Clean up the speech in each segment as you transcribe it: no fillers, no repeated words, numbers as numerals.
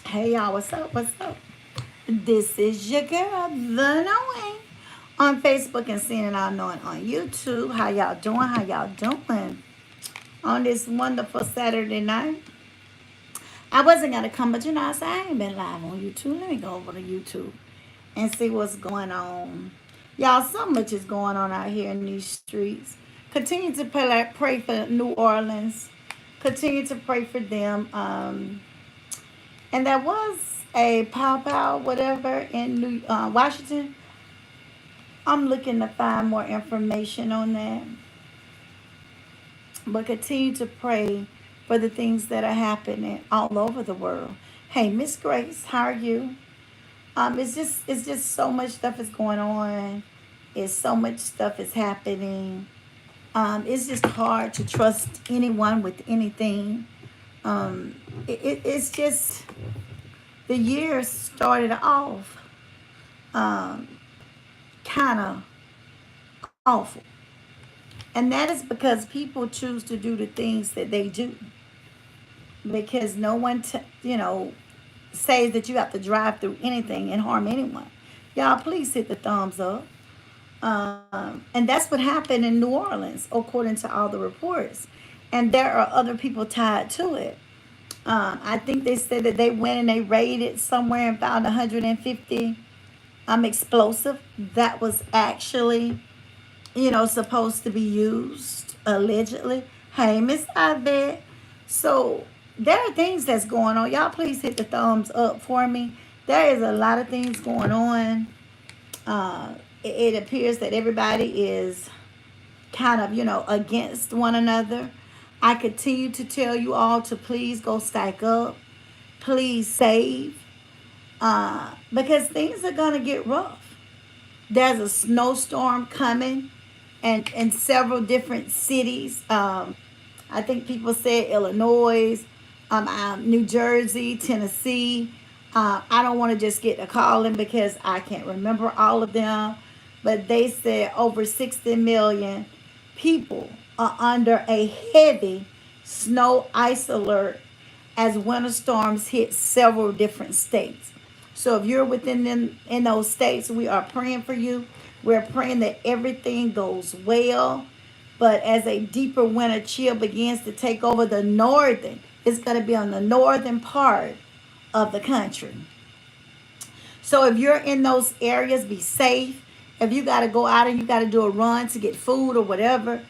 Hey y'all, what's up? What's up? This is your girl, The Knowing, on Facebook and Seeing It All Knowing on YouTube. How y'all doing? How y'all doing? On this wonderful Saturday night. I wasn't gonna come, but I said I ain't been live on YouTube. Let me go over to YouTube and see what's going on. Y'all, so much is going on out here in these streets. Continue to pray for New Orleans. Continue to pray for them. And there was a pow whatever in Washington. I'm looking to find more information on that. But continue to pray for the things that are happening all over the world. Hey, Miss Grace, how are you? It's just so much stuff is going on. It's so much stuff is happening. It's just hard to trust anyone with anything. It's just the year started off kind of awful. And that is because people choose to do the things that they do. Because no one, says that you have to drive through anything and harm anyone. Y'all, please hit the thumbs up. And that's what happened in New Orleans, according to all the reports. And there are other people tied to it. I think they said that they went and they raided somewhere and found 150 explosive that was actually, supposed to be used allegedly. Hey, Miss Ivette. So there are things that's going on. Y'all, please hit the thumbs up for me. There is a lot of things going on. It appears that everybody is kind of, against one another. I continue to tell you all to please go stack up. Please save. Because things are going to get rough. There's a snowstorm coming and in several different cities. I think people said Illinois, New Jersey, Tennessee. I don't want to just get a calling because I can't remember all of them. But they said over 60 million people are under a heavy snow ice alert as winter storms hit several different states. So if you're within them in those states, we are praying for you. We're praying that everything goes well. But as a deeper winter chill begins to take over the northern, it's going to be on the northern part of the country. So if you're in those areas, be safe. If you got to go out and you got to do a run to get food or whatever,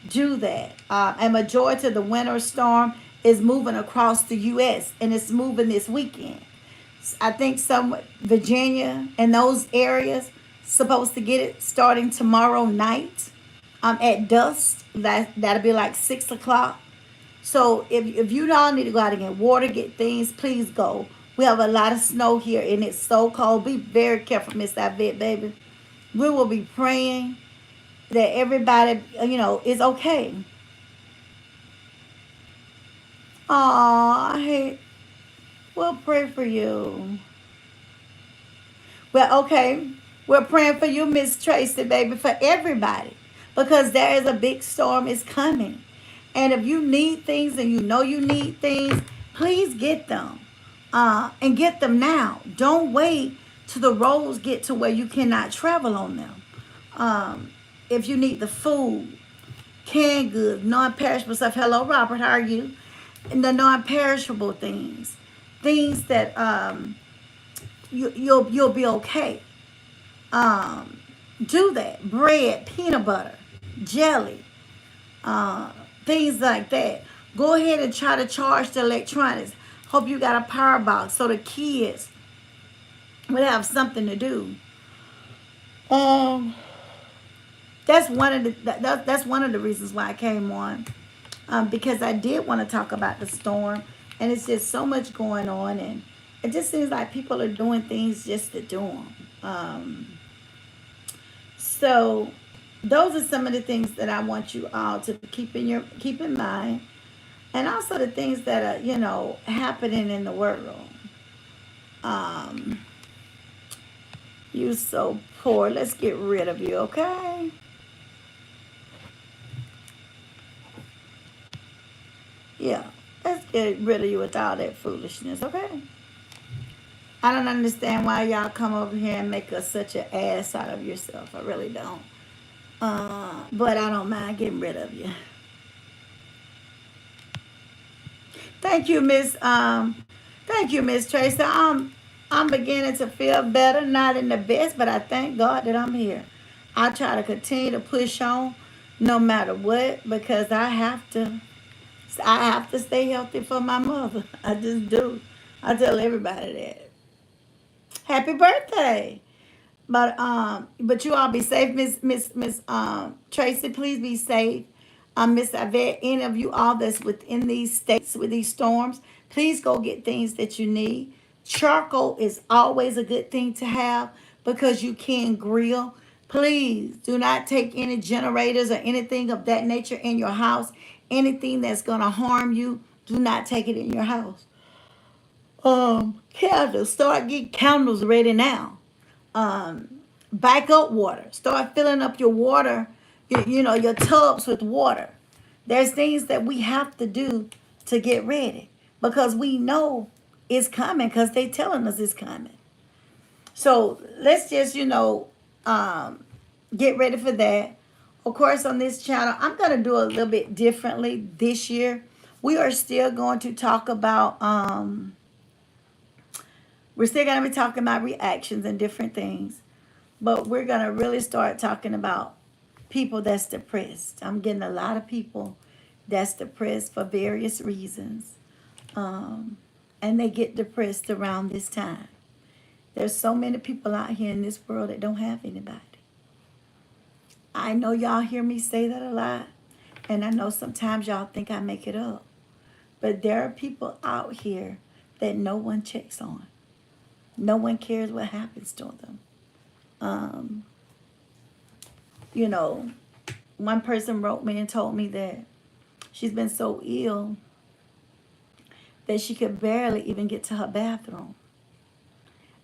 do that. A majority of the winter storm is moving across the U.S. and it's moving this weekend. I think some Virginia and those areas supposed to get it starting tomorrow night at dusk. That'll be like 6 o'clock. So if you don't need to go out and get water, get things, please go. We have a lot of snow here and it's so cold. Be very careful, Miss Ivette, baby. We will be praying that everybody, is okay. Aw, hey, we'll pray for you. Well, okay. We're praying for you, Miss Tracy, baby, for everybody. Because there is a big storm is coming. And if you need things and you know you need things, please get them. And get them now. Don't wait till the roads get to where you cannot travel on them. If you need the food, canned goods, non-perishable stuff. Hello, Robert, how are you? And the non-perishable things. Things that you'll be okay. Do that. Bread, peanut butter, jelly, things like that. Go ahead and try to charge the electronics. Hope you got a power box so the kids would have something to do. Um, that's one of the reasons why I came on, because I did want to talk about the storm, and it's just so much going on, and it just seems like people are doing things just to do them. So those are some of the things that I want you all to keep in mind, and also the things that are happening in the world. Um, you so poor. Let's get rid of you, okay? Yeah, let's get rid of you with all that foolishness, okay? I don't understand why y'all come over here and make us such an ass out of yourself. I really don't. But I don't mind getting rid of you. Thank you, Miss. Thank you, Miss Tracy. I'm beginning to feel better. Not in the best, but I thank God that I'm here. I try to continue to push on, no matter what, because I have to. I have to stay healthy for my mother. I just do. I tell everybody that. Happy birthday! But you all be safe, Miss Tracy. Please be safe. Miss Yvette, any of you all that's within these states with these storms, please go get things that you need. Charcoal is always a good thing to have because you can grill. Please do not take any generators or anything of that nature in your house. Anything that's gonna harm you, do not take it in your house. Candles, start getting candles ready now. um, Back up water. Start filling up your water, your tubs with water. There's things that we have to do to get ready because we know it's coming because they telling us it's coming. So let's just, get ready for that. Of course, on this channel, I'm going to do a little bit differently this year. We are still going to talk about, we're still going to be talking about reactions and different things. But we're going to really start talking about people that's depressed. I'm getting a lot of people that's depressed for various reasons. And they get depressed around this time. There's so many people out here in this world that don't have anybody. I know y'all hear me say that a lot. And I know sometimes y'all think I make it up. But there are people out here that no one checks on. No one cares what happens to them. Um, you know, One person wrote me and told me that she's been so ill that she could barely even get to her bathroom.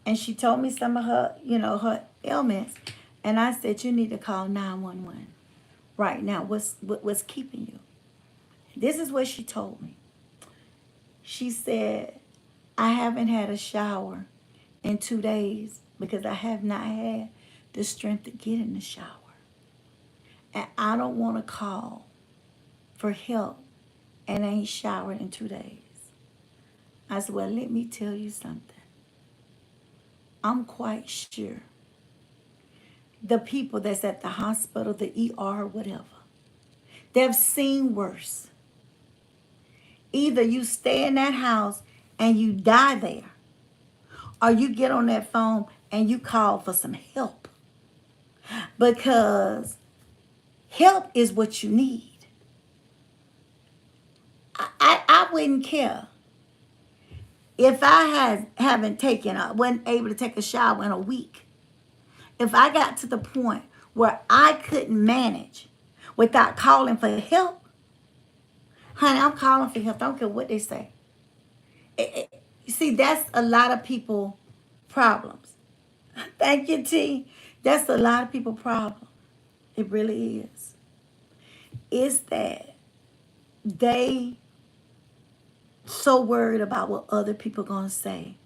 And she told me some of her, her ailments. And I said, you need to call 911 right now. What's keeping you? This is what she told me. She said, I haven't had a shower in 2 days because I have not had the strength to get in the shower. And I don't want to call for help and I ain't showered in 2 days. I said, well, let me tell you something. I'm quite sure the people that's at the hospital, the ER, whatever, they've seen worse. Either you stay in that house and you die there, or you get on that phone and you call for some help. Because help is what you need. I wouldn't care if wasn't able to take a shower in a week. If I got to the point where I couldn't manage without calling for help, honey, I'm calling for help. I don't care what they say. You see, that's a lot of people problems. Thank you, T. That's a lot of people problem. It really is. Is that they so worried about what other people gonna say.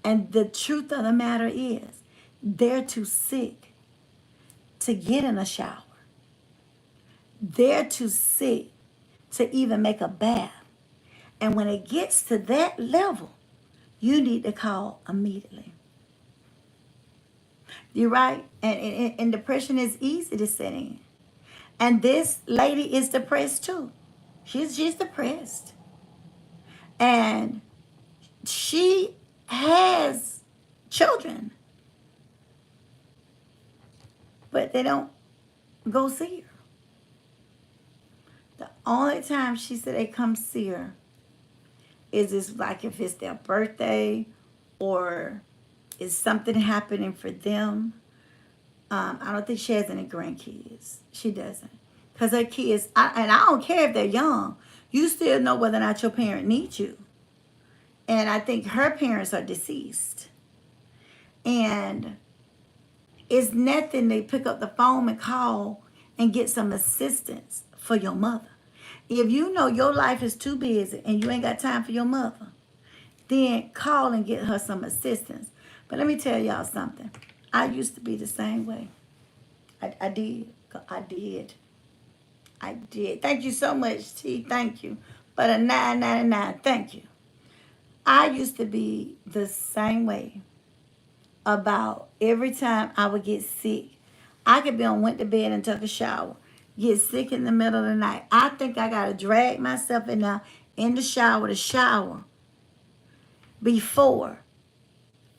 And the truth of the matter is, they're too sick to get in a shower. They're too sick to even make a bath. And when it gets to that level, you need to call immediately. You're right. And depression is easy to set in. And this lady is depressed too. She's depressed. And she has children. But they don't go see her. The only time she said they come see her is this, like if it's their birthday or is something happening for them. I don't think she has any grandkids. She doesn't. Because her kids, and I don't care if they're young, you still know whether or not your parent needs you. And I think her parents are deceased. And it's nothing to pick up the phone and call and get some assistance for your mother. If you know your life is too busy and you ain't got time for your mother, then call and get her some assistance. But let me tell y'all something. I used to be the same way. I did. I did. I did. Thank you so much, T. Thank you. But a 9.99. Thank you. I used to be the same way about every time I would get sick. I could be on, went to bed and took a shower, get sick in the middle of the night. I think I gotta drag myself in there in the shower to shower before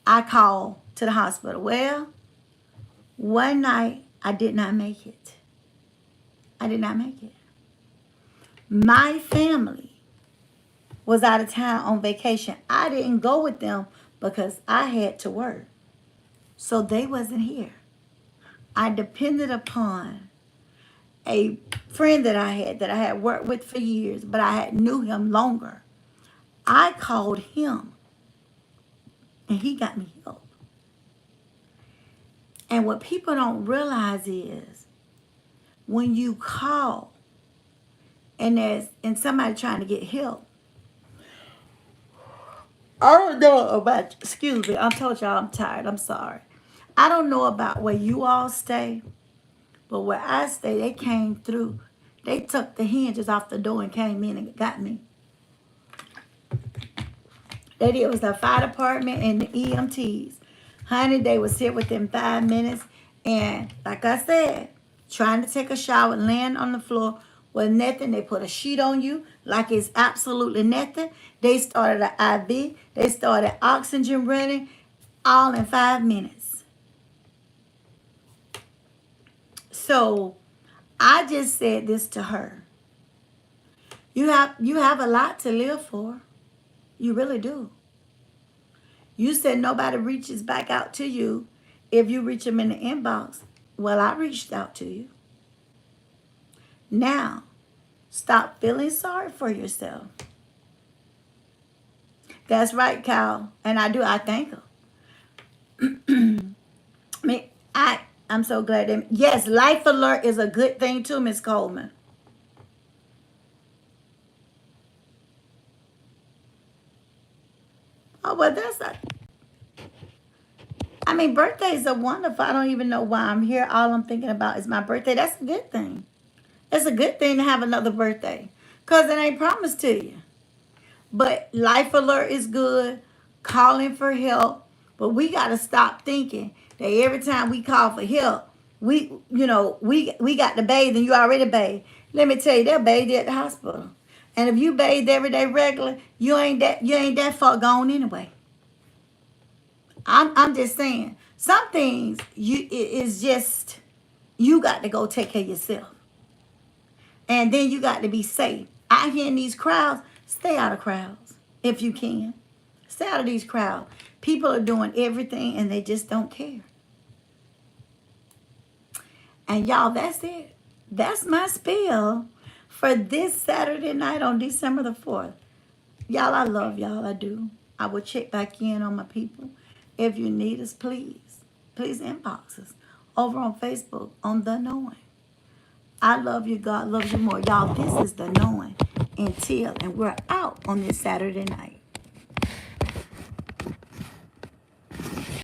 I call to the hospital. Well, one night I did not make it. I did not make it. My family was out of town on vacation. I didn't go with them because I had to work. So they wasn't here. I depended upon a friend that I had worked with for years, but I had knew him longer. I called him and he got me help. And what people don't realize is when you call and somebody trying to get help, I don't know about, excuse me, I told y'all I'm tired, I'm sorry. I don't know about where you all stay, but where I stay, they came through. They took the hinges off the door and came in and got me. They did. It was the fire department and the EMTs. Honey, they was here within 5 minutes. And like I said, trying to take a shower, laying on the floor with nothing. They put a sheet on you like it's absolutely nothing. They started an IV. They started oxygen running all in 5 minutes. So I just said this to her. You have a lot to live for. You really do. You said nobody reaches back out to you if you reach them in the inbox. Well, I reached out to you. Now, stop feeling sorry for yourself. That's right, Kyle. And I thank her. I'm so glad that, yes, Life Alert is a good thing too, Miss Coleman. Oh, well, birthdays are wonderful. I don't even know why I'm here. All I'm thinking about is my birthday. That's a good thing. It's a good thing to have another birthday because it ain't promised to you. But Life Alert is good. Calling for help. But we got to stop thinking that every time we call for help, we got to bathe and you already bathe. Let me tell you, they'll bathe you at the hospital. And if you bathe every day regular, you ain't that far gone anyway. I'm just saying, some things it's just you got to go take care of yourself. And then you got to be safe. Out here in these crowds, stay out of crowds if you can. Stay out of these crowds. People are doing everything and they just don't care. And y'all, that's it. That's my spiel for this Saturday night on December the 4th. Y'all, I love y'all. I do. I will check back in on my people. If you need us, please inbox us over on Facebook on The Knowing. I love you. God loves you more. Y'all, this is The Knowing and we're out on this Saturday night.